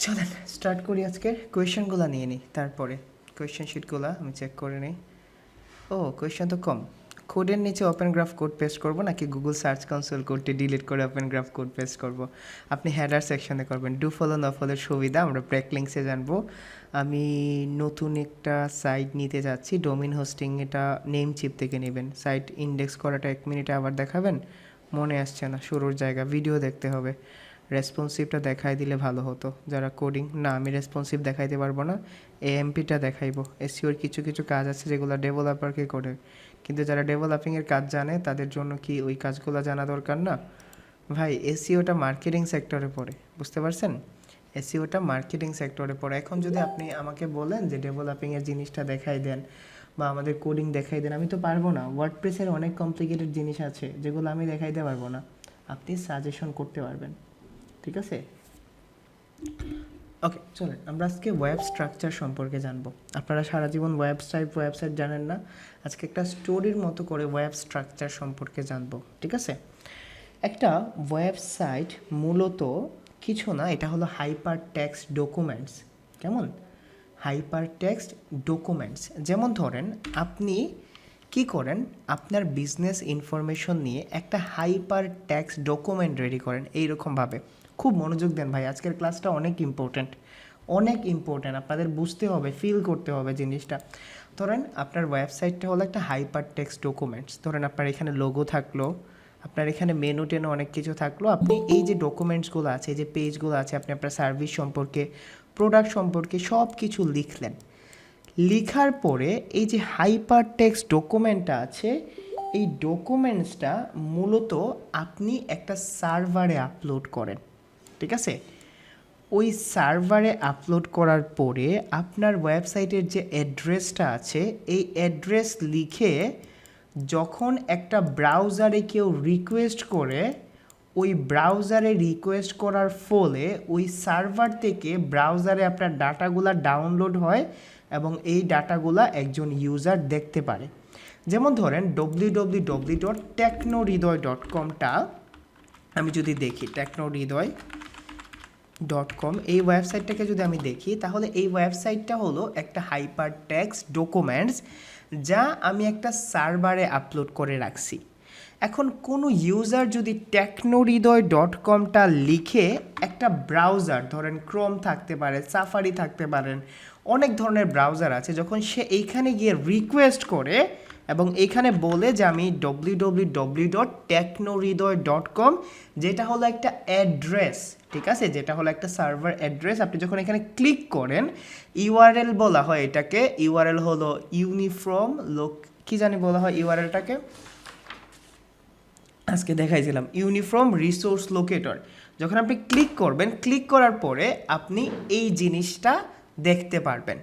চলেন স্টার্ট করি। আজকের কোয়েশ্চেনগুলো নিয়ে নিই, তারপরে কোয়েশ্চেন শিটগুলো আমি চেক করে নিই। ও কোয়েশ্চেন তো কম। কোডের নিচে ওপেন গ্রাফ কোড পেস্ট করব নাকি গুগল সার্চ কনসোল কোডটি ডিলিট করে ওপেন গ্রাফ কোড পেস্ট করব? আপনি হেডার সেকশনে করবেন। ডু ফলো না ফলোর সুবিধা আমরা ব্রেকলিংসে জানবো। আমি নতুন একটা সাইট নিতে যাচ্ছি, ডোমিন হোস্টিং। এটা নেম চিপ থেকে নেবেন। সাইট ইন্ডেক্স করাটা 1 মিনিটে আবার দেখাবেন? মনে আসছে না, শুরুর জায়গা ভিডিও দেখতে হবে। রেসপন্সিভটা দেখাই দিলে ভালো হতো। যারা কোডিং না, আমি রেসপন্সিভ দেখাইতে পারবো না, এএমপিটা দেখাইবো। এসইওর কিছু কিছু কাজ আছে যেগুলো ডেভেলপারকে করে, কিন্তু যারা ডেভেলপিংয়ের কাজ জানে তাদের জন্য কি ওই কাজগুলো জানা দরকার না? ভাই এসইওটা মার্কেটিং সেক্টরে পড়ে, বুঝতে পারছেন? এসইওটা মার্কেটিং সেক্টরে পড়ে। এখন যদি আপনি আমাকে বলেন যে ডেভেলপিংয়ের জিনিসটা দেখাই দেন বা আমাদের কোডিং দেখাই দেন, আমি তো পারবো না। ওয়ার্ডপ্রেসের অনেক কমপ্লিকেটেড জিনিস আছে যেগুলো আমি দেখাইতে পারবো না, আপনি সাজেশন করতে পারবেন। ঠিক আছে, ওকে চলেন আমরা আজকে ওয়েব স্ট্রাকচার সম্পর্কে জানবো। আপনারা সারা জীবন ওয়েবসাইট জানেন না, আজকে একটা স্টোরির মতো করে ওয়েব স্ট্রাকচার সম্পর্কে জানবো। ঠিক আছে, একটা ওয়েবসাইট মূলত কিছু না, এটা হলো হাইপার টেক্সট ডকুমেন্টস। কেমন? Hyper text documents. যেমন ধরেন আপনি কি করেন, আপনার বিজনেস ইনফরমেশন নিয়ে একটা হাইপার টেক্সট ডকুমেন্ট রেডি করেন এইরকমভাবে। খুব মনোযোগ দেন ভাই, আজকের ক্লাসটা অনেক ইম্পর্ট্যান্ট, অনেক ইম্পর্ট্যান্ট। আপনাদের বুঝতে হবে, ফিল করতে হবে জিনিসটা। ধরেন আপনার ওয়েবসাইটটা হলো একটা হাইপার টেক্সট ডকুমেন্টস। ধরেন আপনার এখানে লোগো থাকলো, আপনার এখানে মেনু টেনু অনেক কিছু থাকলো। আপনি এই যে ডকুমেন্টসগুলো আছে, এই যে পেজগুলো আছে, আপনি আপনার সার্ভিস সম্পর্কে, প্রোডাক্ট সম্পর্কে সব কিছু লিখলেন। লিখার পরে এই যে হাইপার টেক্সট ডকুমেন্টটা আছে, এই ডকুমেন্টসটা মূলত আপনি একটা সার্ভারে আপলোড করেন। ঠিক আছে, ওই সার্ভারে আপলোড করার পরে আপনার ওয়েবসাইটের যে অ্যাড্রেসটা আছে, এই অ্যাড্রেস লিখে যখন একটা ব্রাউজারে কেউ রিকোয়েস্ট করে, ওই ব্রাউজারে রিকোয়েস্ট করার ফলে ওই সার্ভার থেকে ব্রাউজারে আপনার ডাটাগুলো ডাউনলোড হয় এবং এই ডাটাগুলো একজন ইউজার দেখতে পারে। যেমন ধরেন www.technohridoy.com-টা আমি যদি দেখি, technohridoy.com এই ওয়েবসাইটটাকে যদি আমি দেখি, তাহলে এই ওয়েবসাইটটা হলো একটা হাইপার টেক্সট ডকুমেন্টস যা আমি একটা সার্ভারে আপলোড করে রাখছি। এখন কোনো ইউজার যদি technohridoy.com-টা লিখে একটা ব্রাউজার, ধরেন ক্রোম থাকতে পারে, সাফারি থাকতে পারেন, অনেক ধরনের ব্রাউজার আছে, যখন সে এইখানে গিয়ে রিকোয়েস্ট করে এবং এখানে বলে যে আমি www.technohridoy.com, যেটা হলো একটা অ্যাড্রেস, ঠিক আছে, যেটা হলো একটা সার্ভার অ্যাড্রেস। আপনি যখন এখানে ক্লিক করেন, ইউআরএল বলা হয় এটাকে, ইউআরএল হলো ইউনিফর্ম কি জানি বলা হয় ইউআরএলটাকে, আজকে দেখাইছিলাম, ইউনিফর্ম রিসোর্স লোকেটর। যখন আপনি ক্লিক করবেন, ক্লিক করার পরে আপনি এই জিনিসটা দেখতে পারবেন।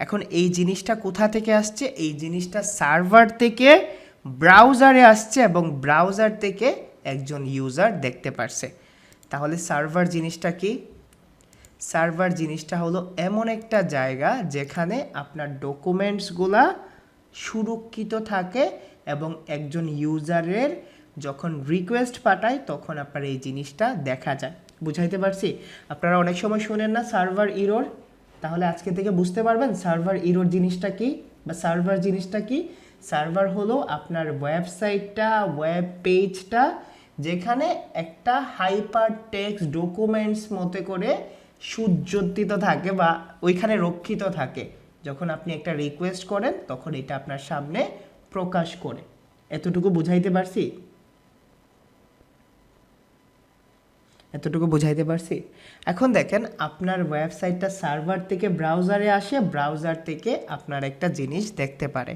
এখন এই জিনিসটা কোথা থেকে আসছে? এই জিনিসটা সার্ভার থেকে ব্রাউজারে আসছে এবং ব্রাউজার থেকে একজন ইউজার দেখতে পারছে। তাহলে সার্ভার জিনিসটা কি? সার্ভার জিনিসটা হলো এমন একটা জায়গা যেখানে আপনার ডকুমেন্টসগুলা সুরক্ষিত থাকে এবং একজন ইউজারের যখন রিকোয়েস্ট পাঠায় তখন আপনার এই জিনিসটা দেখা যায়। বুঝাইতে পারছি? আপনারা অনেক সময় শুনেন না সার্ভার ইরর, তাহলে আজকে থেকে বুঝতে পারবেন সার্ভার ইরর জিনিসটা কি বা সার্ভার জিনিসটা কি। সার্ভার হলো আপনার ওয়েবসাইটটা, ওয়েব পেজটা, যেখানে একটা হাইপার টেক্সট ডকুমেন্টস মতে করে সুজ্যোতিত থাকে বা ওইখানে রক্ষিত থাকে। যখন আপনি একটা রিকোয়েস্ট করেন তখন এটা আপনার সামনে প্রকাশ করে। এতটুকু বুঝাইতে পারছি? এতটুকু বুঝাইতে পারছি? এখন দেখেন আপনার ওয়েবসাইটটা সার্ভার থেকে ব্রাউজারে আসে, ব্রাউজার থেকে আপনার একটা জিনিস দেখতে পারে।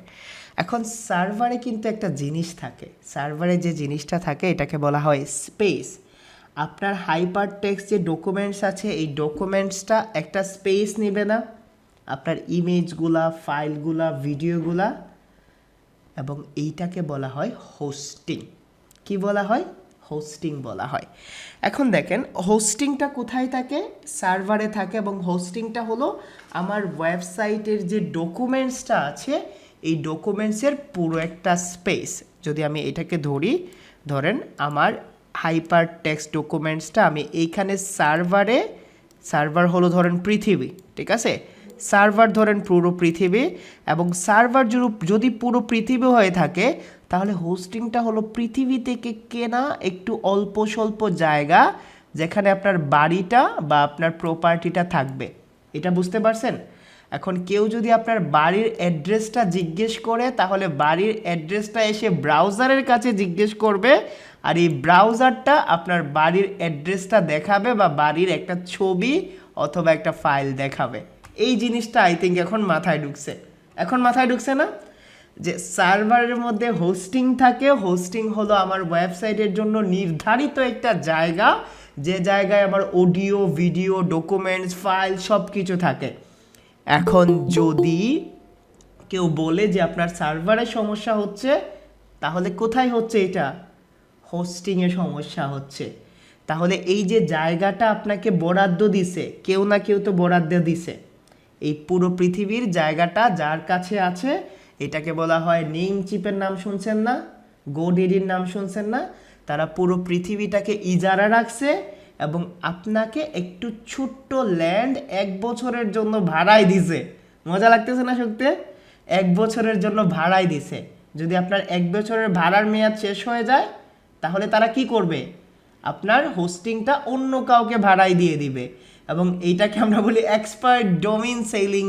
এখন সার্ভারে কিন্তু একটা জিনিস থাকে, সার্ভারে যে জিনিসটা থাকে এটাকে বলা হয় স্পেস। আপনার হাইপার টেক্সট যে ডকুমেন্টস আছে, এই ডকুমেন্টসটা একটা স্পেস নেবে না? আপনার ইমেজগুলা, ফাইলগুলা, ভিডিওগুলা, এবং এইটাকে বলা হয় হোস্টিং। কি বলা হয়? হোস্টিং বলা হয়। এখন দেখেন হোস্টিংটা কোথায় থাকে? সার্ভারে থাকে, এবং হোস্টিংটা হলো আমার ওয়েবসাইটের যে ডকুমেন্টসটা আছে, এই ডকুমেন্টসের পুরো একটা স্পেস। যদি আমি এটাকে ধরি, ধরেন আমার হাইপার টেক্সট ডকুমেন্টসটা আমি এইখানে সার্ভারে সার্ভার হলো ধরেন পৃথিবী, ঠিক আছে? সার্ভার ধরেন পুরো পৃথিবী, এবং সার্ভার যদি পুরো পৃথিবী হয়ে থাকে তাহলে হোস্টিংটা হলো পৃথিবী থেকে কেনা একটু অল্প স্বল্প জায়গা যেখানে আপনার বাড়িটা বা আপনার প্রপার্টিটা থাকবে। এটা বুঝতে পারছেন? এখন কেউ যদি আপনার বাড়ির অ্যাড্রেসটা জিজ্ঞেস করে তাহলে বাড়ির অ্যাড্রেসটা এসে ব্রাউজারের কাছে জিজ্ঞেস করবে, আর এই ব্রাউজারটা আপনার বাড়ির অ্যাড্রেসটা দেখাবে বা বাড়ির একটা ছবি অথবা একটা ফাইল দেখাবে। এই জিনিসটা আই থিঙ্ক এখন মাথায় ঢুকছে না? যে সার্ভারের মধ্যে হোস্টিং থাকে, হোস্টিং হলো আমার ওয়েবসাইটের জন্য নির্ধারিত একটা জায়গা, যে জায়গায় আমার অডিও, ভিডিও, ডকুমেন্টস, ফাইল সব কিছু থাকে। এখন যদি কেউ বলে যে আপনার সার্ভারে সমস্যা হচ্ছে, তাহলে কোথায় হচ্ছে? এটা হোস্টিংয়ে সমস্যা হচ্ছে। তাহলে এই যে জায়গাটা আপনাকে বরাদ্দ দিছে, কেউ না কেউ তো বরাদ্দ দিছে, এই পুরো পৃথিবীর জায়গাটা যার কাছে আছে এটাকে বলা হয় নেম চিপের নাম শুনছেন না, গোডিডির নাম শুনছেন না? তারা পুরো পৃথিবীটাকে ইজারা রাখছে এবং আপনাকে একটু ছোট্ট ল্যান্ড 1 বছরের জন্য ভাড়ায় দিছে। মজা লাগতেছে না শুনতে? 1 বছরের জন্য ভাড়ায় দিছে। যদি আপনার 1 বছরের ভাড়ার মেয়াদ শেষ হয়ে যায় তাহলে তারা কি করবে? আপনার হোস্টিংটা অন্য কাউকে ভাড়ায় দিয়ে দিবে, এবং এইটাকে আমরা বলি expert domain selling.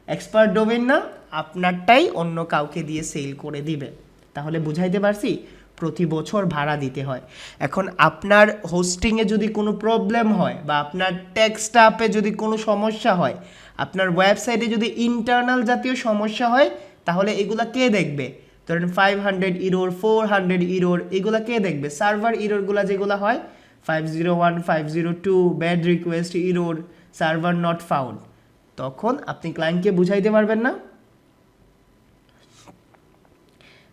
Expert domain না, আপনারটাই অন্য কাউকে দিয়ে সেল করে দিবে। তাহলে বুঝাইতে পারছি? প্রতি বছর ভাড়া দিতে হয়। এখন আপনার হোস্টিংয়ে যদি কোনো প্রবলেম হয় বা আপনার টেক স্টাফে যদি কোনো সমস্যা হয়, আপনার ওয়েবসাইটে যদি ইন্টারনাল জাতীয় সমস্যা হয়, তাহলে এগুলা কে দেখবে? ধরেন 500 ইরোর, 400 ইরোর, এগুলা কে দেখবে? সার্ভার ইরোরগুলা যেগুলো হয় 501, 502, bad request error, server not found, তখন আপনি ক্লায়েন্টকে বুঝাইতে পারবেন না।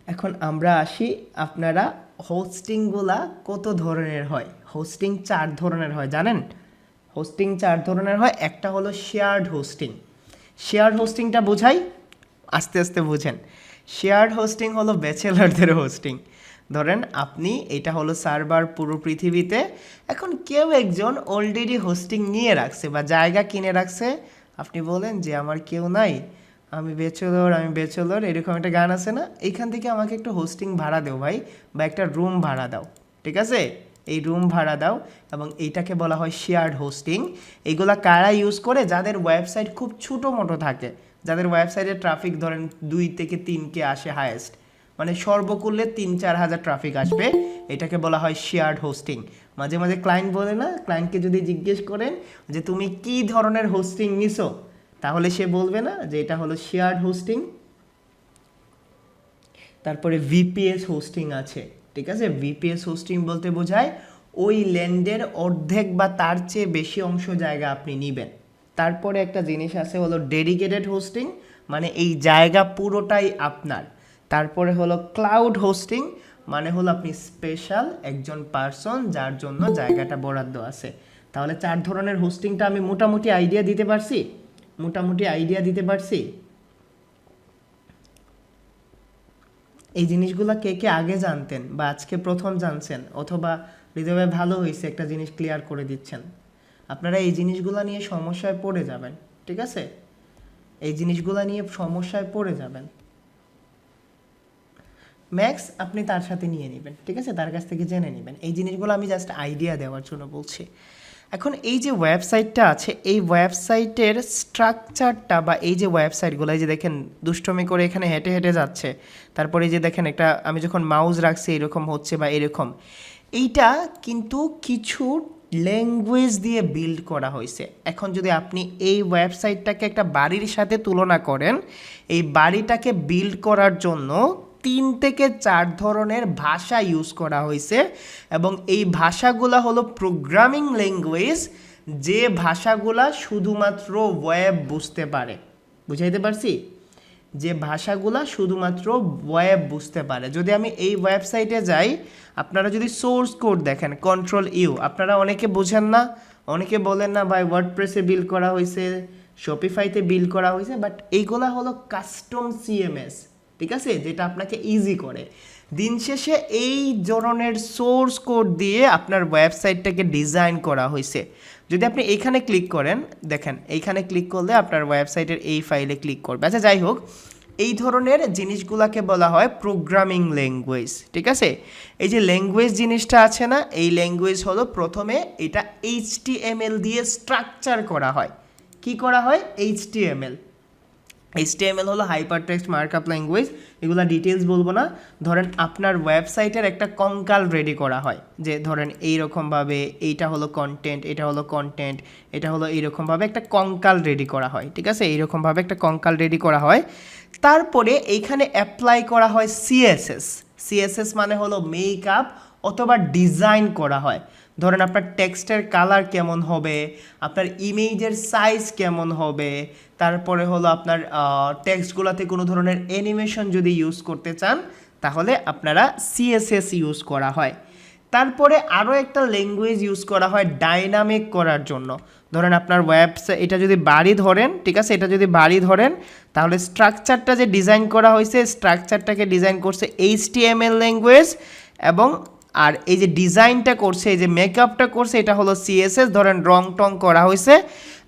এখন আমরা আসি, আপনারা হোস্টিংগুলা কত ধরনের হয়? হোস্টিং 4 ধরনের হয়, জানেন? হোস্টিং 4 ধরনের হয়। একটা হলো শেয়ার্ড হোস্টিং। শেয়ার্ড হোস্টিংটা বোঝাই, আস্তে আস্তে বুঝেন। শেয়ার্ড হোস্টিং হলো ব্যাচেলারদের হোস্টিং। ধরেন আপনি, এটা হলো সার্ভার পুরো পৃথিবীতে, এখন কেউ একজন অলরেডি হোস্টিং নিয়ে রাখছে বা জায়গা কিনে রাখছে, আপনি বলেন যে আমার কেউ নাই, আমি বেচেলর, এরকম একটা গান আছে না, এইখান থেকে আমাকে একটু হোস্টিং ভাড়া দাও ভাই, বা একটা রুম ভাড়া দাও, ঠিক আছে? এই রুম ভাড়া দাও, এবং এইটাকে বলা হয় শেয়ার্ড হোস্টিং। এইগুলা কারা ইউজ করে? যাদের ওয়েবসাইট খুব ছোটো মোটো থাকে, যাদের ওয়েবসাইটের ট্রাফিক ধরেন 2 থেকে 3K আসে হায়েস্ট, মানে সর্বকুল্লে 3-4 হাজার ট্রাফিক আসবে, এটাকে বলা হয় শেয়ার্ড হোস্টিং। মাঝে মাঝে ক্লায়েন্ট বলে না, ক্লায়েন্টকে যদি জিজ্ঞেস করেন যে তুমি কি ধরনের হোস্টিং নিছো, তাহলে সে বলবে না যে এটা হলো শেয়ার্ড হোস্টিং। তারপরে ভিপিএস হোস্টিং আছে, ঠিক আছে? ভিপিএস হোস্টিং বলতে বোঝায় ওই ল্যান্ডের অর্ধেক বা তার চেয়ে বেশি অংশ জায়গা আপনি নেবেন। তারপরে একটা জিনিস আছে হলো ডেডিকেটেড হোস্টিং, মানে এই জায়গা পুরোটাই আপনার। তারপরে হলো ক্লাউড হোস্টিং, মানে হলো আপনি স্পেশাল একজন পার্সন যার জন্য জায়গাটা বরাদ্দ আছে। তাহলে 4 ধরনের হোস্টিংটা আমি মোটামুটি আইডিয়া দিতে পারছি। এই জিনিসগুলো কে কে আগে জানতেন বা আজকে প্রথম জানছেন, অথবা হৃদয় ভালো হয়েছে একটা জিনিস ক্লিয়ার করে দিচ্ছেন। আপনারা এই জিনিসগুলো নিয়ে সমস্যায় পড়ে যাবেন, ঠিক আছে? এই জিনিসগুলো নিয়ে সমস্যায় পড়ে যাবেন। ম্যাক্স আপনি তার সাথে নিয়ে নেবেন, ঠিক আছে? তার কাছ থেকে জেনে নেবেন। এই জিনিসগুলো আমি জাস্ট আইডিয়া দেওয়ার জন্য বলছি। এখন এই যে ওয়েবসাইটটা আছে, এই ওয়েবসাইটের স্ট্রাকচারটা বা এই যে ওয়েবসাইটগুলো, এই যে দেখেন দুষ্টমি করে এখানে হেঁটে হেঁটে যাচ্ছে, তারপরে এই যে দেখেন একটা আমি যখন মাউস রাখছি এরকম হচ্ছে বা এরকম, এইটা কিন্তু কিছু ল্যাঙ্গুয়েজ দিয়ে বিল্ড করা হয়েছে। এখন যদি আপনি এই ওয়েবসাইটটাকে একটা বাড়ির সাথে তুলনা করেন, এই বাড়িটাকে বিল্ড করার জন্য 3 থেকে 4 ধরনের ভাষা ইউজ করা হয়েছে, এবং এই ভাষাগুলা হলো প্রোগ্রামিং ল্যাঙ্গুয়েজ, যে ভাষাগুলা শুধুমাত্র ওয়েব বুঝতে পারে। বুঝাইতে পারছি? যে ভাষাগুলা শুধুমাত্র ওয়েব বুঝতে পারে। যদি আমি এই ওয়েবসাইটে যাই, আপনারা যদি সোর্স কোড দেখেন Ctrl+U, আপনারা অনেকে বোঝেন না, অনেকে বলেন না ভাই ওয়ার্ডপ্রেসে বিল্ড করা হয়েছে, শপিফাইতে বিল্ড করা হয়েছে, বাট এইগুলা হলো কাস্টম সিএমএস, ঠিক আছে? যেটা আপনাকে ইজি করে। দিন শেষে এই ধরনের সোর্স কোড দিয়ে আপনার ওয়েবসাইটটাকে ডিজাইন করা হয়েছে। যদি আপনি এইখানে ক্লিক করেন, দেখেন এইখানে ক্লিক করলে আপনার ওয়েবসাইটের এই ফাইলে ক্লিক করবে। আচ্ছা যাই হোক, এই ধরনের জিনিসগুলোকে বলা হয় প্রোগ্রামিং ল্যাঙ্গুয়েজ, ঠিক আছে? এই যে ল্যাঙ্গুয়েজ জিনিসটা আছে না, এই ল্যাঙ্গুয়েজ হলো প্রথমে এটা HTML দিয়ে স্ট্রাকচার করা হয়। কি করা হয়? HTML হলো হাইপার টেক্সট মার্কআপ ল্যাঙ্গুয়েজ। এগুলো ডিটেলস বলবো না। ধরেন আপনার ওয়েবসাইটের একটা কঙ্কাল রেডি করা হয়, যে ধরেন এইরকমভাবে এইটা হলো কন্টেন্ট, এটা হলো কন্টেন্ট, এটা হলো এইরকমভাবে একটা কঙ্কাল রেডি করা হয়, ঠিক আছে? এইরকমভাবে একটা কঙ্কাল রেডি করা হয়। তারপরে এইখানে অ্যাপ্লাই করা হয় সিএসএস মানে হলো মেকআপ অথবা ডিজাইন করা হয়। ধরেন আপনার টেক্সটের কালার কেমন হবে, আপনার ইমেজের সাইজ কেমন হবে, তারপরে হলো আপনার টেক্সটগুলোতে কোনো ধরনের অ্যানিমেশন যদি ইউজ করতে চান তাহলে আপনারা সিএসএস ইউজ করা হয়। তারপরে আরও একটা ল্যাঙ্গুয়েজ ইউজ করা হয় ডাইনামিক করার জন্য। ধরেন আপনার ওয়েবসাইট এটা যদি বাড়ি ধরেন, ঠিক আছে, এটা যদি বাড়ি ধরেন তাহলে স্ট্রাকচারটা যে ডিজাইন করা হয়েছে, স্ট্রাকচারটাকে ডিজাইন করছে HTML ল্যাঙ্গুয়েজ, এবং আর এই যে ডিজাইনটা করছে, এই যে মেকআপটা করছে, এটা হলো সিএসএস। ধরেন রং টং করা হয়েছে,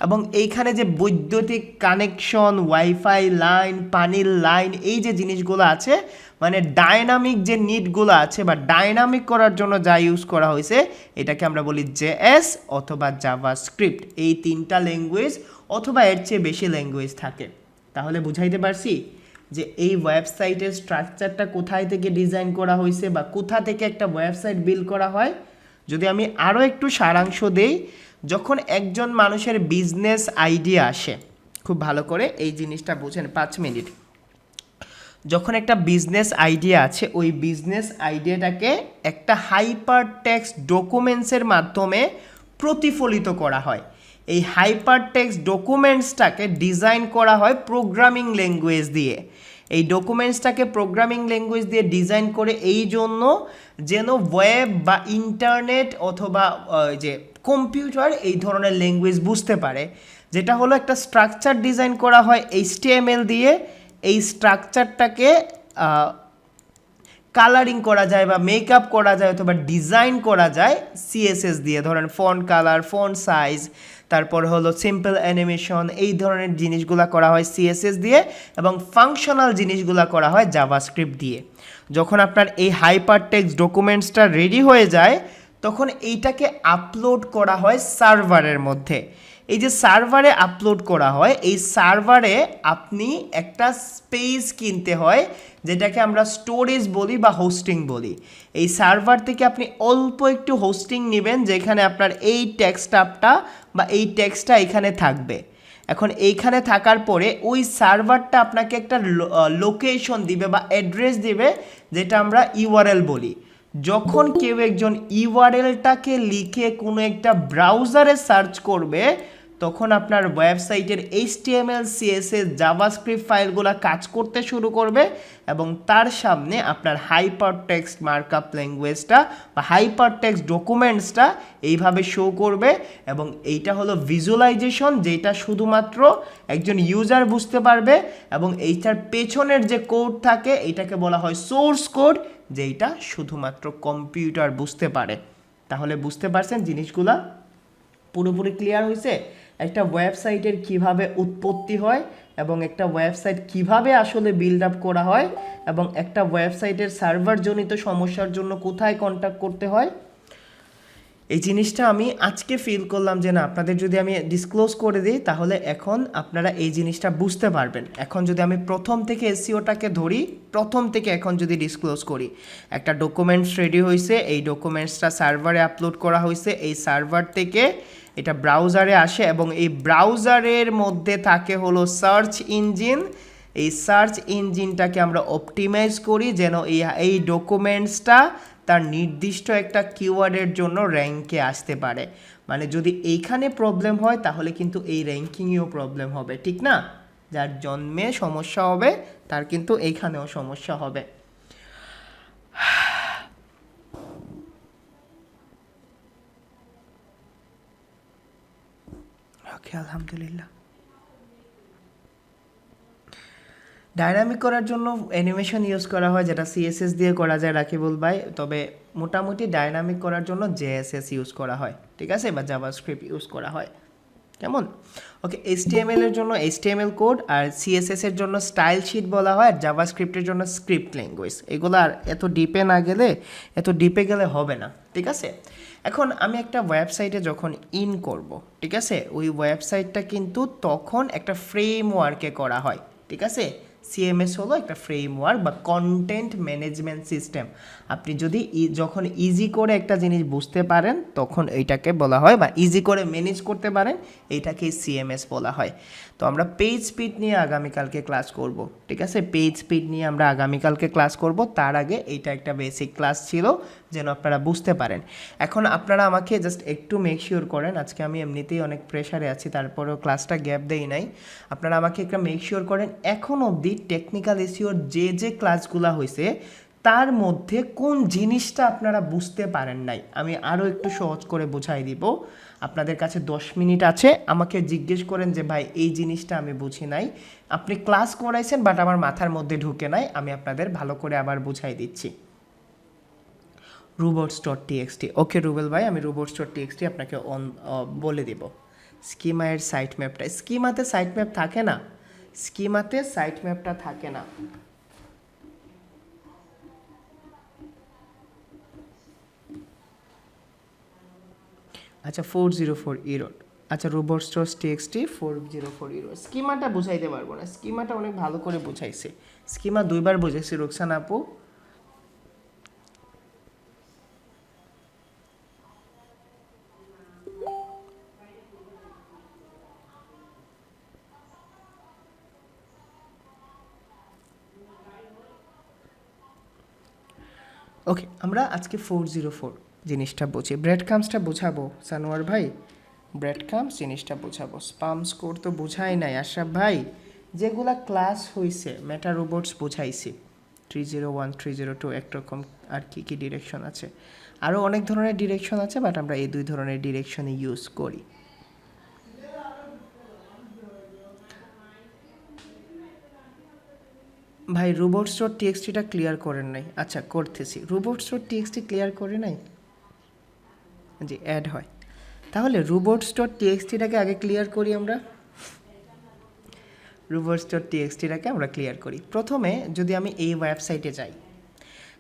এবং এইখানে যে বৈদ্যুতিক কানেকশন, ওয়াইফাই লাইন, পানির লাইন, এই যে জিনিসগুলো আছে, মানে ডায়নামিক যে নিডগুলো আছে বা ডায়নামিক করার জন্য যা ইউজ করা হয়েছে, এটাকে আমরা বলি JS অথবা জাভাস্ক্রিপ্ট। এই তিনটা ল্যাঙ্গুয়েজ অথবা এর চেয়ে বেশি ল্যাঙ্গুয়েজ থাকে। তাহলে বুঝাইতে পারছি যে এই ওয়েবসাইটের স্ট্রাকচারটা কোথায় থেকে ডিজাইন করা হয়েছে বা কোথা থেকে একটা ওয়েবসাইট বিল্ড করা হয়। যদি আমি আরও একটু সারাংশ দেই, যখন একজন মানুষের বিজনেস আইডিয়া আসে, খুব ভালো করে এই জিনিসটা বুঝেন, 5 মিনিট। যখন একটা বিজনেস আইডিয়া আছে, ওই বিজনেস আইডিয়াটাকে একটা হাইপার টেক্সট ডকুমেন্টসের মাধ্যমে প্রতিফলিত করা হয়। এই হাইপার টেক্সট ডকুমেন্টসটাকে ডিজাইন করা হয় প্রোগ্রামিং ল্যাঙ্গুয়েজ দিয়ে। এই ডকুমেন্টসটাকে প্রোগ্রামিং ল্যাঙ্গুয়েজ দিয়ে ডিজাইন করে এই জন্য যেন ওয়েব বা ইন্টারনেট অথবা যে কম্পিউটার এই ধরনের ল্যাঙ্গুয়েজ বুঝতে পারে। যেটা হলো একটা স্ট্রাকচার ডিজাইন করা হয় HTML দিয়ে, এই স্ট্রাকচারটাকে কালারিং করা যায় বা মেকআপ করা যায় অথবা ডিজাইন করা যায় সিএসএস দিয়ে। ধরেন ফন্ট কালার, ফন্ট সাইজ, তারপর হলো সিম্পল অ্যানিমেশন, এই ধরনের জিনিসগুলো করা হয় সিএসএস দিয়ে, এবং ফাংশনাল জিনিসগুলো করা হয় জাভাস্ক্রিপ্ট দিয়ে। যখন আপনার এই হাইপার টেক্সট ডকুমেন্টসটা রেডি হয়ে যায়, তখন এইটাকে আপলোড করা হয় সার্ভারের মধ্যে। এই যে সার্ভারে আপলোড করা হয়, এই সার্ভারে আপনি একটা স্পেস কিনতে হয়, যেটাকে আমরা স্টোরেজ বলি বা হোস্টিং বলি। এই সার্ভার থেকে আপনি অল্প একটু হোস্টিং নেবেন, যেখানে আপনার এই টেক্সটটা বা এই টেক্সটটা এখানে থাকবে। এখন এইখানে থাকার পরে ওই সার্ভারটা আপনাকে একটা লোকেশন দিবে বা অ্যাড্রেস দিবে, যেটা আমরা ইউআরএল বলি। যখন কেউ একজন ইউআরএলটাকে লিখে কোনো একটা ব্রাউজারে সার্চ করবে, তখন আপনার ওয়েবসাইটের HTML CSS জাভাস্ক্রিপ্ট ফাইলগুলো কাজ করতে শুরু করবে, এবং তার সামনে আপনার হাইপার টেক্সট মার্কআপ ল্যাঙ্গুয়েজটা বা হাইপার টেক্সট ডকুমেন্টসটা এইভাবে শো করবে। এবং এইটা হলো ভিজুয়ালাইজেশন, যেটা শুধুমাত্র একজন ইউজার বুঝতে পারবে, এবং এইটার পেছনের যে কোড থাকে এটাকে বলা হয় সোর্স কোড, যেটা শুধুমাত্র কম্পিউটার বুঝতে পারে। তাহলে বুঝতে পারছেন জিনিসগুলা পুরোপুরি ক্লিয়ার হয়েছে? একটা ওয়েবসাইটের কিভাবে উৎপত্তি হয়, এবং একটা ওয়েবসাইট কিভাবে আসলে বিল্ড আপ করা হয়, এবং একটা ওয়েবসাইটের সার্ভারজনিত সমস্যার জন্য কোথায় কন্ট্যাক্ট করতে হয়। এই জিনিসটা আমি আজকে ফিল করলাম যে না, আপনাদের যদি আমি ডিসক্লোজ করে দিই তাহলে এখন আপনারা এই জিনিসটা বুঝতে পারবেন। এখন যদি আমি প্রথম থেকে এসইওটাকে ধরি, প্রথম থেকে এখন যদি ডিসক্লোজ করি, একটা ডকুমেন্টস রেডি হয়েছে, এই ডকুমেন্টসটা সার্ভারে আপলোড করা হয়েছে, এই সার্ভার থেকে এটা ব্রাউজারে আসে, এবং এই ব্রাউজারের মধ্যে থাকে হলো সার্চ ইঞ্জিন। এই সার্চ ইঞ্জিনটাকে আমরা অপটিমাইজ করি যেন এই ডকুমেন্টসটা তার নির্দিষ্ট একটা কিওয়ার্ডের জন্য র্যাঙ্কে আসতে পারে। মানে যদি এইখানে প্রবলেম হয় তাহলে কিন্তু এই র্যাঙ্কিংয়েও প্রবলেম হবে, ঠিক না? যার জন্মে সমস্যা হবে তার কিন্তু এইখানেও সমস্যা হবে। ওকে, আলহামদুলিল্লাহ। ডাইনামিক করার জন্য অ্যানিমেশন ইউজ করা হয়, যেটা সিএসএস দিয়ে করা যায় রাকিবুল ভাই, তবে মোটামুটি ডাইনামিক করার জন্য জেএসএস ইউজ করা হয়, ঠিক আছে, বা জাভাস্ক্রিপ্ট ইউজ করা হয়। কেমন? ওকে, এইচটিএমএল এর জন্য এইচটিএমএল কোড, আর সিএসএস এর জন্য স্টাইল শিট বলা হয়, আর জাভাস্ক্রিপ্টের জন্য স্ক্রিপ্ট ল্যাঙ্গুয়েজ। এগুলো আর এত ডিপে না গেলে, এত ডিপে গেলে হবে না, ঠিক আছে। এখন আমি একটা ওয়েবসাইটে যখন ইন করব, ঠিক আছে, ওই ওয়েবসাইটটা কিন্তু তখন একটা ফ্রেমওয়ার্কে করা হয়, ঠিক আছে। সিএমএস হলো একটা ফ্রেমওয়ার্ক বা কন্টেন্ট ম্যানেজমেন্ট সিস্টেম। আপনি যদি যখন ইজি করে একটা জিনিস বুঝতে পারেন তখন এইটাকে বলা হয়, বা ইজি করে ম্যানেজ করতে পারেন, এইটাকে সিএমএস বলা হয়। তো আমরা পেজ স্পিড নিয়ে আগামীকালকে ক্লাস করব, ঠিক আছে। পেজ স্পিড নিয়ে আমরা আগামীকালকে ক্লাস করব। তার আগে এইটা একটা বেসিক ক্লাস ছিল, যেন আপনারা বুঝতে পারেন। এখন আপনারা আমাকে জাস্ট একটু মেক শিওর করেন, আজকে আমি এমনিতেই অনেক প্রেশারে আছি, তারপরেও ক্লাসটা গ্যাপ দেই নাই। আপনারা আমাকে একটা মেক শিওর করেন, এখন অবধি টেকনিক্যাল এসইওর যে ক্লাসগুলো হয়েছে তার মধ্যে কোন জিনিসটা আপনারা বুঝতে পারেন নাই। আমি আরও একটু সহজ করে বোঝাই দিব। আপনাদের কাছে 10 মিনিট আছে, আমাকে জিজ্ঞেস করেন যে ভাই এই জিনিসটা আমি বুঝি নাই। আপনি ক্লাস করাইছেন বাট আমার মাথার মধ্যে ঢুকে নাই, আমি আপনাদের ভালো করে আবার বুঝাই দিচ্ছি। robots.txt, ওকে রুবেল ভাই, আমি robots.txt আপনাকে বলে দিব। স্কিমায়ের সাইট ম্যাপটা, স্কিমাতে সাইট ম্যাপ থাকে না, স্কিমাতে সাইট ম্যাপটা থাকে না। আচ্ছা 404 ইরোড, আচ্ছা robots.txt 404 ইরোড। স্কিমাটা বুঝাইতে পারবো না, স্কিমাটা অনেক ভালো করে বুঝাইছে, স্কিমা 2বার বুঝাইছি রুকসানা আপু। ওকে, আমরা আজকে 404 জিনিসটা বুঝি, ব্রেড কামসটা বোঝাবো সানোয়ার ভাই, ব্রেড কামস জিনিসটা বোঝাবো। স্পাম স্কোর তো বোঝাই নাই আশরাফ ভাই, যেগুলা ক্লাস হয়েছে মেটা রোবটস বোঝাইছি, 301 302 একরকম। আর কি কি ডিরেকশন আছে, আরও অনেক ধরনের ডিরেকশন আছে, বাট আমরা এই 2 ধরনের ডিরেকশনই ইউজ করি। ভাই robots.txtটা ক্লিয়ার করেন নাই, আচ্ছা করতেছি। robots.txt ক্লিয়ার করে নাই, জি অ্যাড হয়। তাহলে robots.txtটাকে আগে ক্লিয়ার করি আমরা, robots.txtটাকে আমরা ক্লিয়ার করি। প্রথমে যদি আমি এই ওয়েবসাইটে যাই,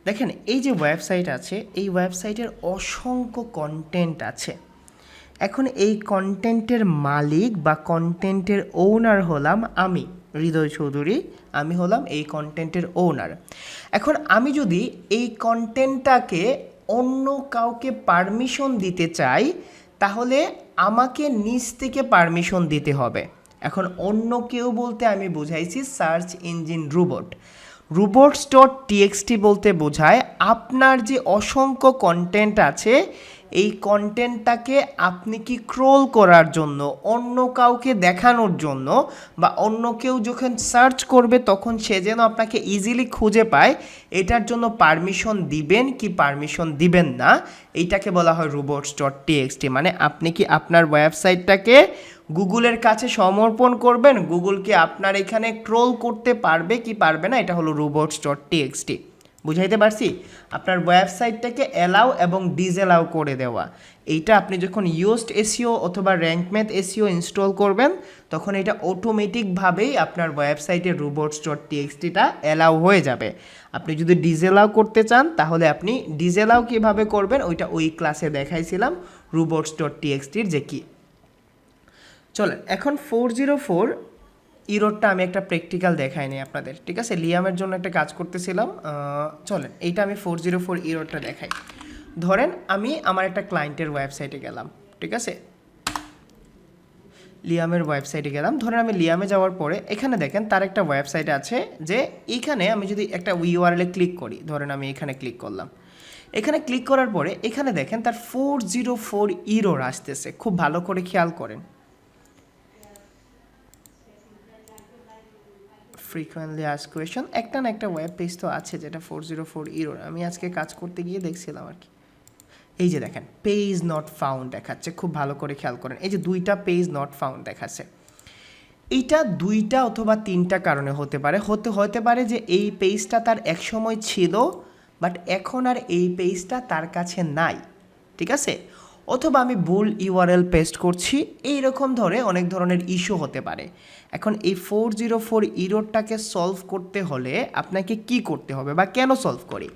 দেখেন এই যে ওয়েবসাইট আছে, এই ওয়েবসাইটের অসংখ্য কন্টেন্ট আছে। এখন এই কন্টেন্টের মালিক বা কন্টেন্টের ওনার হলাম আমি, হৃদয় চৌধুরী, আমি হলাম এই কন্টেন্টের ওনার। এখন আমি যদি এই কন্টেন্টটাকে অন্য কাউকে পারমিশন দিতে চাই, তাহলে আমাকে নিজ থেকে পারমিশন দিতে হবে। এখন অন্য কেউ বলতে আমি বুঝাইছি সার্চ ইঞ্জিন রোবট। robots.txt বলতে বোঝায় আপনার যে অসংখ্য কন্টেন্ট আছে, এই কন্টেন্টটাকে আপনি কি ক্রোল করার জন্য, অন্য কাউকে দেখানোর জন্য, বা অন্য কেউ যখন সার্চ করবে তখন সে যেন আপনাকে ইজিলি খুঁজে পায়, এটার জন্য পারমিশন দিবেন কি পারমিশন দিবেন না, এইটাকে বলা হয় robots.txt। মানে আপনি কি আপনার ওয়েবসাইটটাকে গুগলের কাছে সমর্পণ করবেন, গুগল কি আপনার এখানে ক্রোল করতে পারবে কি পারবে না, এটা হলো robots.txt। বুঝাইতে পারছি? আপনার ওয়েবসাইটটাকে অ্যালাউ এবং ডিসঅ্যালাউ করে দেওয়া, এইটা আপনি যখন ইউজড এসইও অথবা র্যাঙ্ক ম্যাথ এসইও ইনস্টল করবেন, তখন এটা অটোমেটিকভাবেই আপনার ওয়েবসাইটে robots.txtটা অ্যালাউ হয়ে যাবে। আপনি যদি ডিসঅ্যালাউ করতে চান, তাহলে আপনি ডিসঅ্যালাউ কীভাবে করবেন ওইটা ওই ক্লাসে দেখাইছিলাম, robots.txtর যে কি। চলেন এখন 404 ইরোডটা আমি একটা প্র্যাকটিক্যাল দেখাই নিই আপনাদের, ঠিক আছে। লিয়ামের জন্য একটা কাজ করতেছিলাম, চলেন এইটা আমি 404 ইরোডটা দেখাই। ধরেন আমি আমার একটা ক্লায়েন্টের ওয়েবসাইটে গেলাম, ঠিক আছে, লিয়ামের ওয়েবসাইটে গেলাম। ধরেন আমি লিয়ামে যাওয়ার পরে এখানে দেখেন তার একটা ওয়েবসাইট আছে, যে এইখানে আমি যদি একটা ইউআরএল এ ক্লিক করি, ধরেন আমি এখানে ক্লিক করলাম, এখানে ক্লিক করার পরে এখানে দেখেন তার 404 ইরোর আসতেছে, খুব ভালো করে খেয়াল করেন। ফ্রিকোয়েন্টলি আস্কড কোয়েশ্চন, একটা না একটা ওয়েব পেজ তো আছে যেটা 404 ইরোর, আমি আজকে কাজ করতে গিয়ে দেখছিলাম আর কি। এই যে দেখেন পেজ নট ফাউন্ড দেখাচ্ছে, খুব ভালো করে খেয়াল করেন, এই যে 2টা পেজ নট ফাউন্ড দেখাচ্ছে। এইটা 2টা অথবা 3টা কারণে হতে পারে যে এই পেজটা তার একসময় ছিল, বাট এখন আর এই পেজটা তার কাছে নাই, ঠিক আছে? অথবা আমি ভুল ইউআরএল পেস্ট করছি, এইরকম অনেক ধরনের ইস্যু হতে পারে। এখন এই 404 ইররটাকে সলভ করতে হলে আপনাকে কি করতে হবে বা কেন সলভ করি?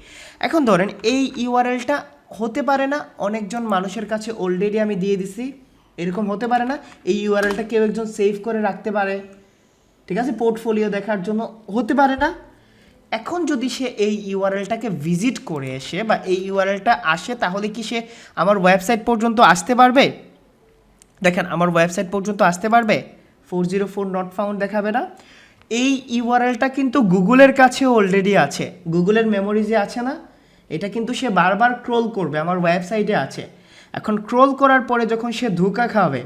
এখন ধরেন এই ইউআরএলটা হতে পারে না অনেকজন মানুষের কাছে অলরেডি আমি দিয়ে দিছি, এরকম হতে পারে না এই ইউআরএলটা কেউ একজন সেভ করে রাখতে পারে, ঠিক আছে, পোর্টফোলিও দেখার জন্য, হতে পারে না। এখন যদি সে এই ইউআরএলটাকে ভিজিট করে এসে বা এই ইউআরএলটা আসে, তাহলে কি সে আমার ওয়েবসাইট পর্যন্ত আসতে পারবে? দেখেন আমার ওয়েবসাইট পর্যন্ত আসতে পারবে, 404 নট ফাউন্ড দেখাবে না। এই ইউআরএলটা কিন্তু গুগলের কাছে অলরেডি আছে, গুগলের মেমোরিজে আছে না, এটা কিন্তু সে বারবার ক্রল করবে, আমার ওয়েবসাইটে আছে। এখন ক্রল করার পরে যখন সে ধোঁকা খাবে,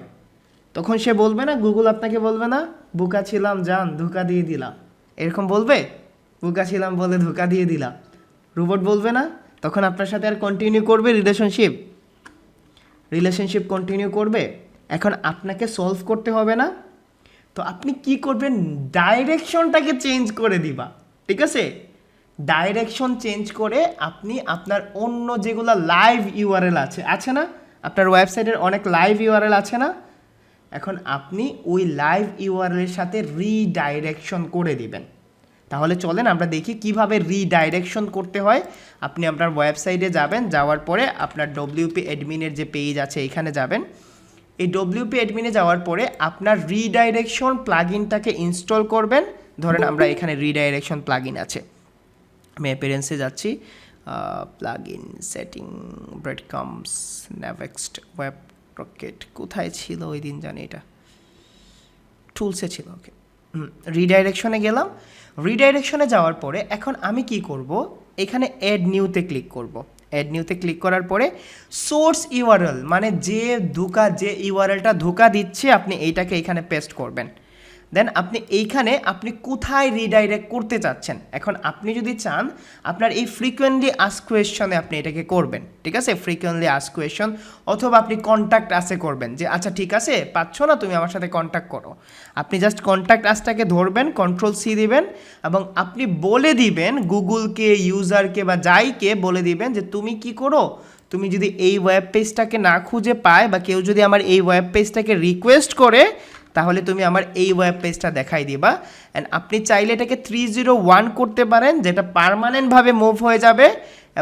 তখন সে বলবে না, গুগল আপনাকে বলবে না বোকা ছিলাম জান ধোঁকা দিয়ে দিলাম, এরকম বলবে? বোকা ছিলাম বলে ধোঁকা দিয়ে দিলাম, রোবট বলবে না? তখন আপনার সাথে আর কন্টিনিউ করবে রিলেশনশিপ কন্টিনিউ করবে। এখন আপনাকে সলভ করতে হবে না, তো আপনি কি করবেন, ডাইরেকশনটাকে চেঞ্জ করে দিবা, ঠিক আছে? ডাইরেকশন চেঞ্জ করে আপনি আপনার অন্য যেগুলো লাইভ ইউআরএল আছে না, আপনার ওয়েবসাইটের অনেক লাইভ ইউআরএল আছে না, এখন আপনি ওই লাইভ ইউআরএলের সাথে রিডাইরেকশন করে দিবেন। তাহলে চলেন আমরা দেখি কিভাবে রিডাইরেকশন করতে হয়। আপনি আপনার ওয়েবসাইটে যাবেন, যাওয়ার পরে আপনার ডব্লিউপি অ্যাডমিনের যে পেজ আছে এখানে যাবেন। এই ডব্লিউপি অ্যাডমিনে যাওয়ার পরে আপনার রিডাইরেকশন প্লাগইনটাকে ইনস্টল করবেন। ধরেন আমরা এখানে রিডাইরেকশন প্লাগইন আছে, আমি অ্যাপিয়ারেন্সে যাচ্ছি, plugin setting breadcrumbs NavXT web rocket, কোথায় ছিল ওই দিন জানি, এটা টুলসে ছিল, ওকে। রিডাইরেকশনে গেলাম, রিডাইরেকশনে যাওয়ার পরে এখন আমি কি করব, এখানে অ্যাড নিউতে ক্লিক করব। অ্যাড নিউতে ক্লিক করার পরে সোর্স ইউআরএল, মানে যে ইউআরএলটা ধোঁকা দিচ্ছে আপনি এইটাকে এখানে পেস্ট করবেন। দেন আপনি এইখানে আপনি কোথায় রিডাইরেক্ট করতে চাচ্ছেন, এখন আপনি যদি চান আপনার এই ফ্রিকোয়েন্টলি আস্ক কোয়েশনে আপনি এটাকে করবেন, ঠিক আছে, ফ্রিকোয়েন্টলি আস্ক কোয়েশন, অথবা আপনি কন্ট্যাক্ট আসে করবেন, যে আচ্ছা ঠিক আছে পাচ্ছ না তুমি আমার সাথে কন্ট্যাক্ট করো। আপনি জাস্ট কন্ট্যাক্ট আসটাকে ধরবেন, Ctrl+C দিবেন এবং আপনি বলে দিবেন গুগলকে, ইউজারকে বা যাইকে বলে দিবেন যে তুমি কি করো, তুমি যদি এই ওয়েব পেজটাকে না খুঁজে পায় বা কেউ যদি আমার এই ওয়েব পেজটাকে রিকোয়েস্ট করে, তাহলে তুমি আমার এই ওয়েব পেজটা দেখাই দিবা। অ্যান্ড আপনি চাইলে এটাকে 301 করতে পারেন, যেটা পার্মানেন্টভাবে মুভ হয়ে যাবে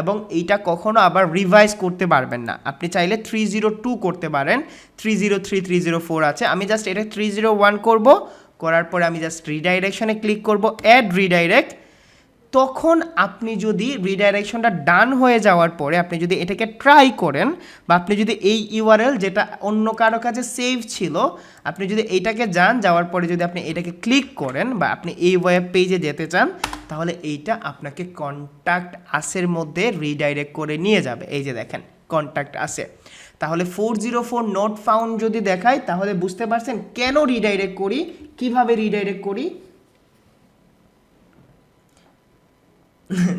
এবং এইটা কখনো আবার রিভাইজ করতে পারবেন না। আপনি চাইলে 302 করতে পারেন, 303, 304 আছে, আমি জাস্ট এটা 301 করব। করার পরে আমি জাস্ট রিডাইরেকশনে ক্লিক করব, অ্যাড রিডাইরেক্ট। তখন আপনি যদি রিডাইরেকশনটা ডান হয়ে যাওয়ার পরে আপনি যদি এটাকে ট্রাই করেন, বা আপনি যদি এই ইউআরএল যেটা অন্য কারো কাছে সেভ ছিল, আপনি যদি এইটাকে যাওয়ার পরে যদি আপনি এটাকে ক্লিক করেন বা আপনি এই ওয়েব পেজে যেতে চান, তাহলে এইটা আপনাকে কন্ট্যাক্ট আসের মধ্যে রিডাইরেক্ট করে নিয়ে যাবে। এই যে দেখেন কন্ট্যাক্ট আসে, তাহলে 404 নট ফাউন্ড যদি দেখায়, তাহলে বুঝতে পারছেন কেন রিডাইরেক্ট করি, কিভাবে রিডাইরেক্ট করি।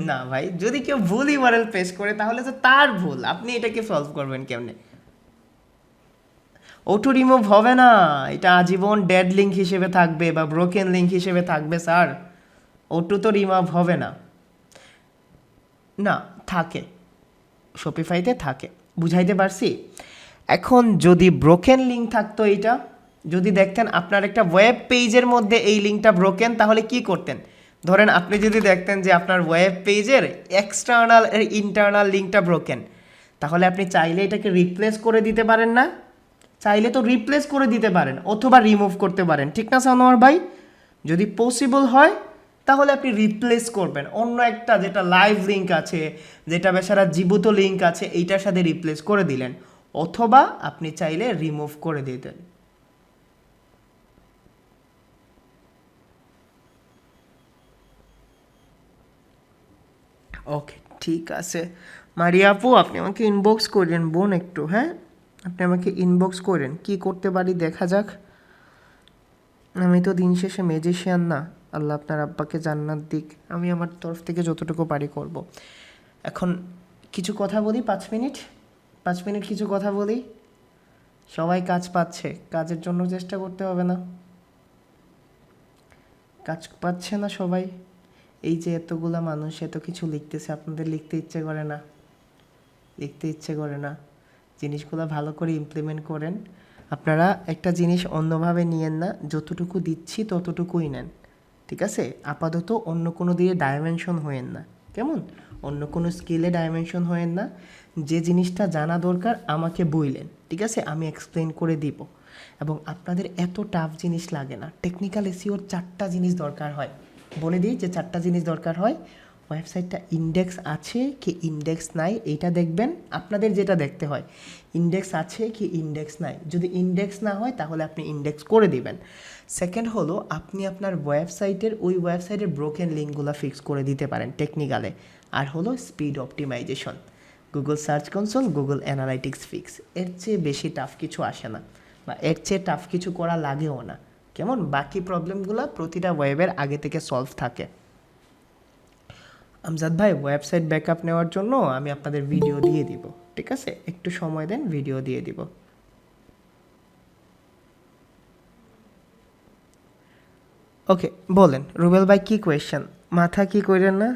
না ভাই, যদি কেউ ভুল ইউআরএল পেস্ট করে তাহলে তো তার ভুল, আপনি এটাকে সলভ করবেন কেমনে? অটো রিমুভ হবে না, এটা আজীবন ডেড লিঙ্ক হিসেবে থাকবে বা ব্রোকেন লিঙ্ক হিসেবে থাকবে স্যার, অটো তো রিমুভ হবে না। না, থাকে, শপিফাইতে থাকে, বুঝাইতে পারছি? এখন যদি ব্রোকেন লিঙ্ক থাকতো, এইটা যদি দেখতেন আপনার একটা ওয়েব পেজের মধ্যে এই লিঙ্কটা ব্রোকেন, তাহলে কি করতেন? ধরেন আপনি যদি দেখতেন যে আপনার ওয়েব পেজের এক্সটার্নাল আর ইন্টারনাল লিঙ্কটা ব্রোকেন, তাহলে আপনি চাইলে এটাকে রিপ্লেস করে দিতে পারেন না? চাইলে তো রিপ্লেস করে দিতে পারেন অথবা রিমুভ করতে পারেন, ঠিক না সানোয়ার ভাই? যদি পসিবল হয় তাহলে আপনি রিপ্লেস করবেন অন্য একটা যেটা লাইভ লিঙ্ক আছে, যেটা বেচারা জীবিত লিঙ্ক আছে, এইটার সাথে রিপ্লেস করে দিলেন, অথবা আপনি চাইলে রিমুভ করে দিতেন। ওকে, ঠিক আছে মারিয়া আপু, আপনি আমাকে ইনবক্স করেন বোন একটু, হ্যাঁ আপনি আমাকে ইনবক্স করেন, কি করতে পারি দেখা যাক। আমি তো দিন শেষে ম্যাজিশিয়ান না, আল্লাহ আপনার আব্বাকে জান্নাত দিক, আমি আমার তরফ থেকে যতটুকু পারি করব। এখন কিছু কথা বলি, 5 মিনিট কিছু কথা বলি। সবাই কাজ পাচ্ছে, কাজের জন্য চেষ্টা করতে হবে না? কাজ পাচ্ছে না সবাই? এই যে এতগুলা মানুষ এত কিছু লিখতেছে, আপনাদের লিখতে ইচ্ছে করে না? লিখতে ইচ্ছে করে না? জিনিসগুলো ভালো করে ইমপ্লিমেন্ট করেন। আপনারা একটা জিনিস অন্যভাবে নিয়েন না, যতটুকু দিচ্ছি ততটুকুই নেন, ঠিক আছে? আপাতত অন্য কোনো দিয়ে ডাইমেনশন হয়েন না, কেমন? অন্য কোনো স্কিলে ডাইমেনশন হয়েন না। যে জিনিসটা জানা দরকার আমাকে বইলেন, ঠিক আছে? আমি এক্সপ্লেন করে দিব। এবং আপনাদের এত টাফ জিনিস লাগে না। টেকনিক্যাল এসইওর 4টা জিনিস দরকার হয়, বলে দিই যে 4টা জিনিস দরকার হয়। ওয়েবসাইটটা ইন্ডেক্স আছে কি ইন্ডেক্স নাই এইটা দেখবেন। আপনাদের যেটা দেখতে হয় ইন্ডেক্স আছে কি ইন্ডেক্স নাই। যদি ইন্ডেক্স না হয় তাহলে আপনি ইন্ডেক্স করে দিবেন। সেকেন্ড হলো আপনি আপনার ওয়েবসাইটের ব্রোকেন লিঙ্কগুলো ফিক্স করে দিতে পারেন টেকনিক্যালে। আর হলো speed optimization, Google search console, Google analytics fix. এর চেয়ে বেশি টাফ কিছু আসে না, বা এর চেয়ে টাফ কিছু করা লাগেও না, কেমন? বাকি প্রবলেমগুলো প্রতিটা ওয়েবের আগে থেকে সলভ থাকে। আমজাদ ভাই, ওয়েবসাইট ব্যাকআপ নেওয়ার জন্য আমি আপনাদের ভিডিও দিয়ে দিব, ঠিক আছে? একটু সময় দেন, ভিডিও দিয়ে দিব। ওকে, বলেন রুবেল ভাই, কি কোয়েশ্চেন? মাথা কি কইরেন না,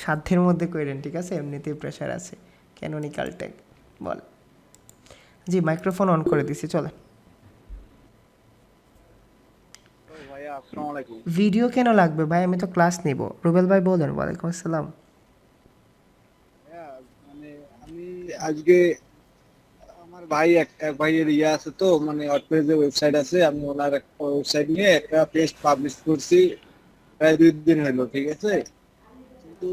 সাধ্যের মধ্যে কইরেন, ঠিক আছে? এমনিতেই প্রেশার আছে। Canonical tag ball. G, microphone on করে দিছি, চলে। ভাইয়া আসসালামু আলাইকুম। ভিডিও কেন লাগবে ভাই? আমি তো ক্লাস নিব। রুবেল ভাই বলেন। ওয়ালাইকুম আসসালাম। ভাইয়া মানে আমি আজকে আমার ভাই এক ভাইয়ের আছে তো, মানে ওয়ার্ডপ্রেসের ওয়েবসাইট আছে, আমি ওনার ওয়েবসাইট নিয়ে একটা পেজ পাবলিশ করছি প্রায় 2 দিন হলো, ঠিক আছে? কিন্তু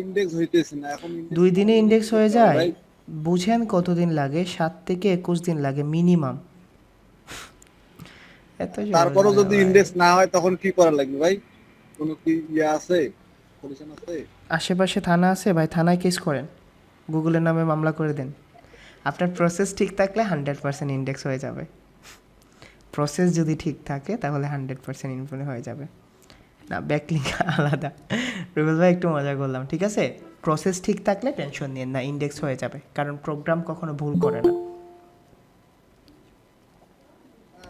ইন্ডেক্স হইতেছে না। এখন ইন্ডেক্স 2 দিনে করার জন্য কি ইন্ডেক্স হয়ে করতে হবে যায়? ভাই? বুঝেন কতদিন লাগে? 7 থেকে 21 দিন লাগে মিনিমাম। এত জরুরি তারপরও না যদি ভাই। ইন্ডেক্স না হয় তখন কি করা লাগবে ভাই? কোনো কি আছে, সলিউশন আছে? আশেপাশে থানা আছে ভাই, থানায় কেস করেন, গুগলের নামে মামলা করে দেন। আপনার প্রসেস ঠিক থাকলে 100% ইন্ডেক্স হয়ে যাবে। প্রসেস যদি ঠিক থাকে তাহলে 100% ইনফ্লুয়েন্স হয়ে যাবে। না, ব্যাকলিঙ্ক আলাদা। রুবেল ভাই একটু মজা করলাম, ঠিক আছে? প্রসেস ঠিক থাকলে টেনশন নিন না, ইন্ডেক্স হয়ে যাবে, কারণ প্রোগ্রাম কখনো ভুল করে না।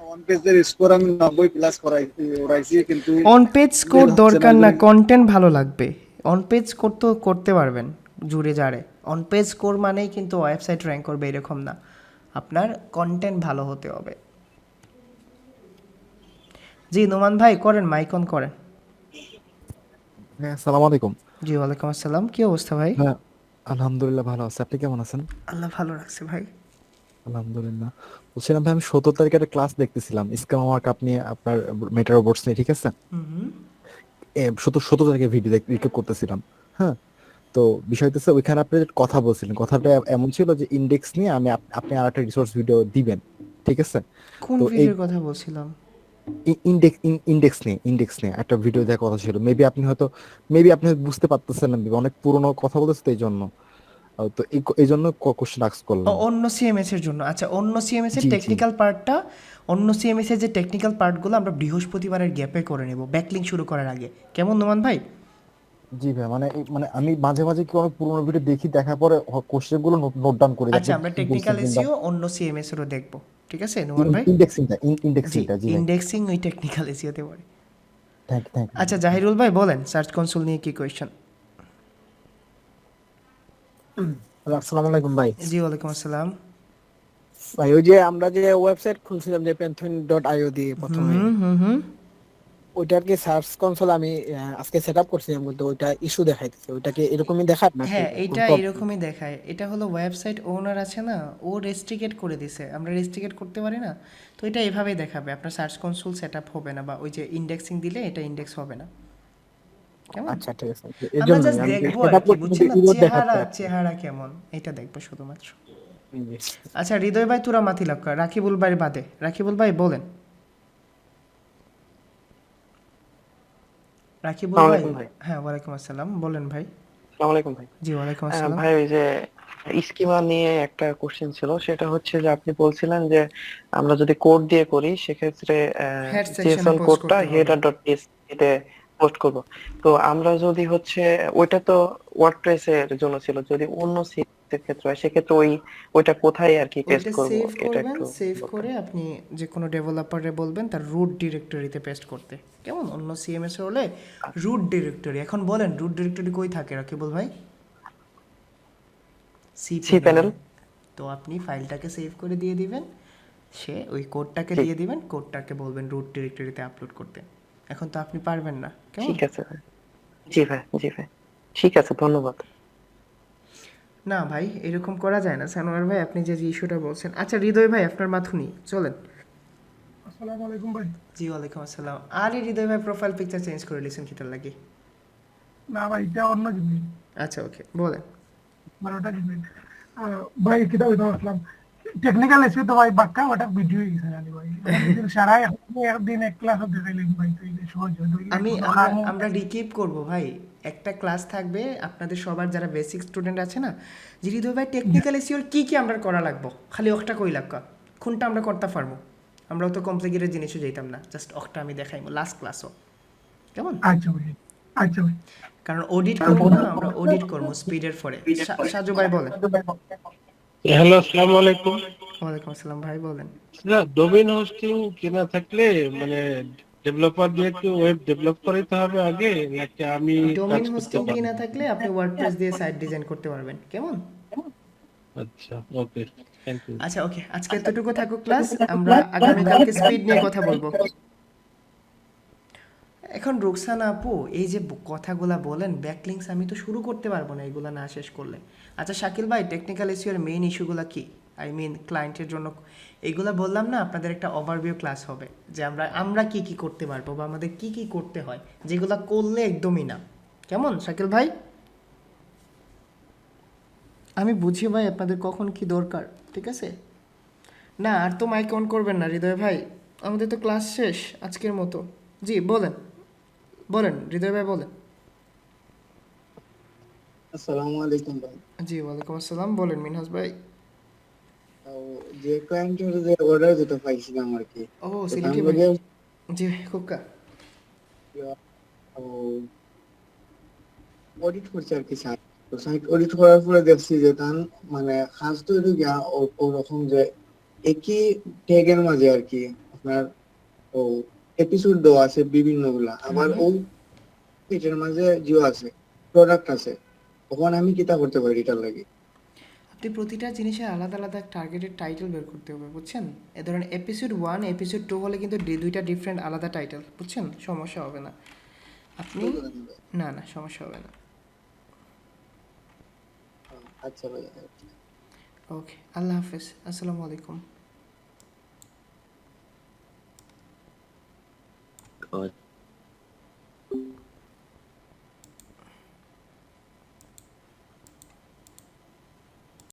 ওয়ান পেজের স্কোর আমি 90+ করাইছি, কিন্তু অন পেজ স্কোর ইন্ডেক্স হচ্ছে না। দরকার এই না, জন্য কন্টেন্ট ভালো লাগবে। অন পেজ স্কোর তো করতে পারবেন জুড়ে জারে। অন পেজ স্কোর মানেই কিন্তু ওয়েবসাইট র্যাঙ্ক করবে এরকম না, আপনার কন্টেন্ট ভালো হতে হবে। জি নোমান ভাই, করেন, মাইক অন করেন। হ্যাঁ, আসসালামু আলাইকুম। জি ওয়ালাইকুম আসসালাম, কী অবস্থা ভাই? হ্যাঁ, আলহামদুলিল্লাহ ভালো আছে। আপনি কেমন আছেন? আল্লাহ ভালো রাখছে ভাই। আলহামদুলিল্লাহ। বলছিলাম ভাই, আমি 17 তারিখে একটা ক্লাস দেখতেছিলাম স্ক্যাম ওয়ার্ক আপনি আপনার মেটা রোবটস নিয়ে, ঠিক আছে? 17 তারিখে ভিডিও রিকোয়েস্ট করতেছিলাম। হ্যাঁ, তো বিষয় হচ্ছে ওইখানে আপনি যে কথা বলছিলেন, কথাটা এমন ছিল যে ইন্ডেক্স নিয়ে আপনি আর একটা রিসোর্স ভিডিও দিবেন, ঠিক আছে? কোন তো এই ভিডিওর কথা বলছিলাম? ইন্ডেক্স নিয়ে একটা ভিডিও দেওয়ার কথা ছিল। মেবি আপনি বুঝতে পারতেছেন না, maybe অনেক পুরনো কথা বলতেছে তো এই জন্য। তো এই জন্য কোশ্চেন আস্ক করলাম। অন্য সিএমএস এর জন্য? আচ্ছা, অন্য সিএমএস এর জি জি টেকনিক্যাল পার্টটা, অন্য সিএমএস এর যে টেকনিক্যাল পার্টগুলো আমরা বৃহস্পতিবারের গ্যাপে করে নেব, ব্যাকলিং শুরু করার আগে, কেমন নোমান ভাই? জি ভাই, মানে আমি মাঝে মাঝে কি অনেক পুরোনো ভিডিও দেখি, দেখার পরে কোশ্চেন গুলো নোট ডাউন করি যে আচ্ছা, আপনি আমরা কি বলছেন, টেকনিক্যাল কিংবা এসইও অন্য সিএমএস এরও দেখব, ঠিক আছে নোমান ভাই? ইন্ডেক্সিংটা জি, ইন্ডেক্সিংটা জি ভাই। ইন্ডেক্সিং ওই টেকনিক্যাল এসইওতে পড়ে। থ্যাংক আচ্ছা ইউ। জাহিরুল ভাই বলেন, সার্চ কনসোল নিয়ে কি কোয়েশ্চেন? আসসালামু আলাইকুম ভাই। জি ওয়ালাইকুম আসসালাম। ভাই ওই যে আমরা যে ওয়েবসাইট খুলছিলাম যে penthon.io দিয়ে প্রথমে, হুম হুম হুম। ওইটার কি সার্চ কনসোল আমি আজকে সেটআপ করছিলাম, বলতে ওইটা ইস্যু দেখাইতেছে। ওইটা কি এরকমই দেখায় নাকি হ্যাঁ, কোন এইটা প্রবলেম? এরকমই দেখায়। এটা হলো ওয়েবসাইট ওনার আছে না, ও রেস্ট্রিকেট করে দিছে, আমরা রেস্ট্রিকেট করতে পারি না। তো এটা এভাবেই দেখাবে, আপনার সার্চ কনসোল সেট আপ হবে না, বা ওই যে ইন্ডেক্সিং দিলে এটা ইন্ডেক্স হবে না, কেমন? আচ্ছা ঠিক আছে, এর আমরা জন্যই জাস্ট আমি দেখবো আর সেটআপ কি, করতে বুঝছেন না? ইরর চেহারা দেখাচ্ছে আর কি। চেহারা কেমন এটা দেখবো শুধুমাত্র। জি। আচ্ছা হৃদয় ভাই, তুরা মাথি লক্কা, রাকিবুল ভাই বাদে, রাকিবুল ভাই বলেন। রাকিবুল আসসালামু ভাই, আলাইকুম ভাই। হ্যাঁ ওয়ালাইকুম আসসালাম, বলেন ভাই। আসসালামু আলাইকুম ভাই। জি ওয়ালাইকুম আসসালাম। ভাই ওই যে স্কিমা নিয়ে একটা কোশ্চেন ছিল, সেটা হচ্ছে যে আপনি বলছিলেন যে আমরা যদি কোড দিয়ে করি সেক্ষেত্রে হেড সেকশনে জেসন পোস্ট কোডটা করতে হবে। header.php তে পোস্ট করব। তো আমরা যদি হচ্ছে ওইটা তো ওয়ার্ডপ্রেস এর জন্য ছিল, যদি অন্য এর ক্ষেত্রে হয়, সেক্ষেত্রে ওইটা কোথায় আর কি টেস্ট ওইটা করব সেভ এটা করবেন, একটু সেভ বলতেন। করে আপনি যে কোনো ডেভেলপারে বলবেন তার রুট ডিরেক্টরিতে পেস্ট করতে। কেমন? অন্য সিএমএস হলে রুট ডিরেক্টরি। এখন বলেন রুট ডিরেক্টরি কই থাকে রাকিবুল ভাই? সি সি প্যানেলে। প্যানেল। তো আপনি ফাইলটাকে সেভ করে দিয়ে দিবেন, সে ওই কোডটাকে জি, দিয়ে দিবেন, কোডটাকে বলবেন রুট ডিরেক্টরিতে আপলোড করতে। এখন তো আপনি পারবেন না, কেমন? ঠিক আছে ভাই। জি ভাই, জি ভাই, ঠিক আছে, ধন্যবাদ। না ভাই, এরকম করা যায় না সানোয়ার ভাই, আপনি যে ইস্যুটা বলছেন। আচ্ছা হৃদয় ভাই, আপনার মাথুনি চলেন। আসসালামু আলাইকুম ভাই। জি ওয়ালাইকুম আসসালাম। আরে হৃদয় ভাই প্রোফাইল পিকচার চেঞ্জ করে লিখছেন কিটার লাগি? না ভাই, এটা অন্য জিনিস, আচ্ছা ওকে, বলেন। মানে ওটা জিনিস। ভাই কিতা হইতো আসলাম, টেকনিক্যাল ইস্যু তো ভাই বাক্কা ওটা ভিডিও হয়ে গেছে জানি ভাই। একদিন সারাই একদিন এক ক্লাস দেখাইলেন ভাই, তো এটা সহজ হয় আমি আমরা আমরা রিকিপ করব ভাই। একটা ক্লাস থাকবে আপনাদের সবার যারা বেসিক স্টুডেন্ট আছে না, যে হৃদয় ভাই টেকনিক্যাল ইস্যুর কি কি আমরা করা লাগবো, খালি একটা কই লাগবা, কোনটা আমরা করতে পারবো। আমরাও তো কমপ্লিকেটেড জিনিসও যাইতাম না, জাস্ট একটা আমি দেখাইবো লাস্ট ক্লাসও, কেমন? আচ্ছা ভাই, আচ্ছা ভাই। কারণ অডিট করবো না, আমরা অডিট করবো স্পিডের পরে। সাজু ভাই বলেন। হ্যালো, আসসালামু আলাইকুম। ওয়ালাইকুম আসসালাম ভাই বলেন। ডোমেইন হোস্টিং কেনা থাকলে মানে ডেভেলপার দিয়ে কি ওয়েব ডেভেলপ করাইতে হবে আগে, নাকি আমি কাজ ডোমেইন করতে হোস্টিং পারবো? কিনা থাকলে আপনি ওয়ার্ডপ্রেস দিয়ে সাইট ডিজাইন করতে পারবেন, কেমন? আচ্ছা, ওকে, থ্যাংক ইউ। আচ্ছা ওকে, আজকে এতটুকু থাকুক ক্লাস, আমরা আগামীকালকে স্পিড নিয়ে কথা বলবো। এখন রোকসানা আপু, এই যে কথাগুলা বলেন ব্যাকলিংস, আমি তো শুরু করতে পারবো না এগুলা না শেষ করলে। আচ্ছা শাকিল ভাই, টেকনিক্যাল ইস্যুর মেইন ইস্যুগুলো কি? আই মিন ক্লায়েন্টের জন্য এইগুলা বললাম না, আপনাদের একটা ওভারভিউ ক্লাস হবে যে আমরা আমরা কি কি করতে পারবো বা আমাদের কি কি করতে হয়, যেগুলা করলে একদমই না, কেমন শাকিল ভাই? আমি বুঝি ভাই আপনাদের কখন কি দরকার, ঠিক আছে? না আর তো মাইক অন করবেন না হৃদয় ভাই, আমাদের তো ক্লাস শেষ আজকের মতো। জি বলেন, বলেন হৃদয় ভাই বলেন। আসসালামু আলাইকুম ভাই। জি ওয়ালাইকুম আসসালাম, বলেন মিনহাজ ভাই। যে ক্লায়েন্টের যে অর্ডার যেটা পাইছিলাম আর কি, ও তো সিলেটি ভাই, জি ভাই খুবকা। অডিট করছে আর কি সাইট। তো সাইট অডিট করার পরে দেখছি যে তার মানে কাজ তৈরি গিয়া ওরকম যে একই ট্যাগের মাঝে আর কি আপনার ও এপিসোড দেওয়া আছে বিভিন্ন গুলা, আবার ওই এটার মাঝে জিও আছে, প্রোডাক্ট আছে। তখন আমি কিতা করতে পারি এটার লাগে? আপনি প্রতিটা জিনিসের আলাদা আলাদা টার্গেটেড টাইটেল বের করতে হবে, বুঝছেন? এ ধরেন এপিসোড 1 এপিসোড 2 হলে কিন্তু দুইটা ডিফারেন্ট আলাদা টাইটেল, বুঝছেন? সমস্যা হবে না আপনি, না না সমস্যা হবে না। আচ্ছা ভাই। ওকে, আল্লাহ হাফেজ, আসসালামু আলাইকুম।